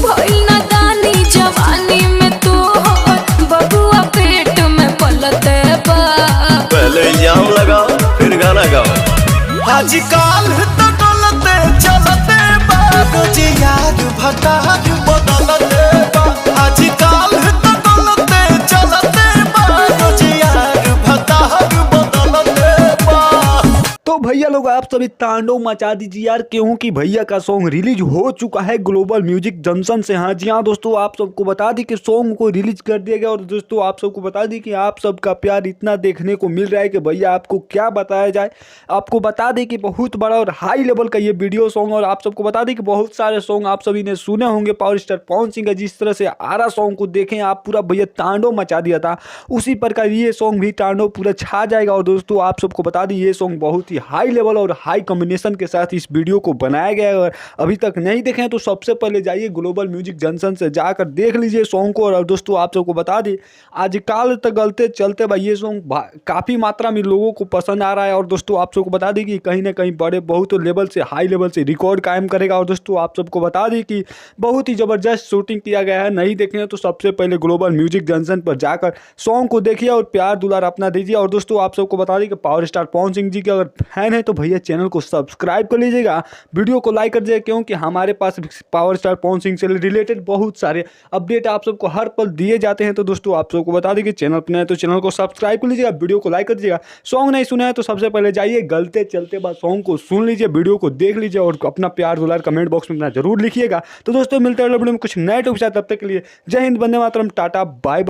भइल नादानी जवानी में तो बबुआ पेट में पलते बा। पहले इल्जाम लगाओ फिर गाना गाओ। आजकल तो डोलते चलते बाबूजी यार भतार बदलते बा। आजकल तो डोलते चलते बाबूजी यार भतार बदलते बा। तो भैया लोग आप सभी तांडव मचा दीजिए यार, क्योंकि भैया का सॉन्ग रिलीज हो चुका है ग्लोबल म्यूजिक जंक्शन से। हाँ जी हाँ दोस्तों, आप सबको बता दी कि सॉन्ग को रिलीज कर दिया गया। और दोस्तों आप सबको बता दी कि आप सबका प्यार इतना देखने को मिल रहा है कि भैया आपको क्या बताया जाए। आपको बता दें कि बहुत बड़ा और हाई लेवल का ये वीडियो सॉन्ग, और आप सबको बता दें कि बहुत सारे सॉन्ग आप सभी ने सुने होंगे पावर स्टार पवन सिंह का। जिस तरह से आरा सॉन्ग को देखें आप, पूरा भैया तांडव मचा दिया था, उसी प्रकार ये सॉन्ग भी तांडव पूरा छा जाएगा। और दोस्तों आप सबको बता दी ये सॉन्ग बहुत ही हाई लेवल और हाई कॉम्बिनेशन के साथ इस वीडियो को बनाया गया है। और अभी तक नहीं देखें तो सबसे पहले जाइए ग्लोबल म्यूजिक जंक्शन से जाकर देख लीजिए सॉन्ग को। और दोस्तों आप सबको बता दें आजकल तक गलते चलते भाई ये सॉन्ग काफ़ी मात्रा में लोगों को पसंद आ रहा है। और दोस्तों आप सबको बता दें कि कहीं ना कहीं बड़े बहुत लेवल से हाई लेवल से रिकॉर्ड कायम करेगा। और दोस्तों आप सबको बता दें कि बहुत ही ज़बरदस्त शूटिंग किया गया है। नहीं देखें तो सबसे पहले ग्लोबल म्यूजिक जंक्शन पर जाकर सॉन्ग को देखिए और प्यार दुलार अपना दीजिए। और दोस्तों आप सबको बता दें कि पावर स्टार पवन सिंह जी के अगर फैन है तो भैया चैनल को सब्सक्राइब कर लीजिएगा, वीडियो को लाइक कर दीजिएगा, क्योंकि हमारे पास पावर स्टार पवन सिंह से रिलेटेड बहुत सारे अपडेट आप सबको हर पल दिए जाते हैं। तो दोस्तों आप सबको बता दें कि चैनल पर नए तो चैनल को सब्सक्राइब कर लीजिएगा, वीडियो को लाइक कर दीजिएगा। सॉन्ग नहीं सुना है तो सबसे पहले जाइए गलते चलते बाद सॉन्ग को सुन लीजिए, वीडियो को देख लीजिए और अपना प्यार दुलार कमेंट बॉक्स में अपना जरूर लिखिएगा। तो दोस्तों मिलते हैं अगले वीडियो में कुछ नए टॉपिक के साथ, तब तक के लिए जय हिंद, वंदे मातरम, टाटा बाय।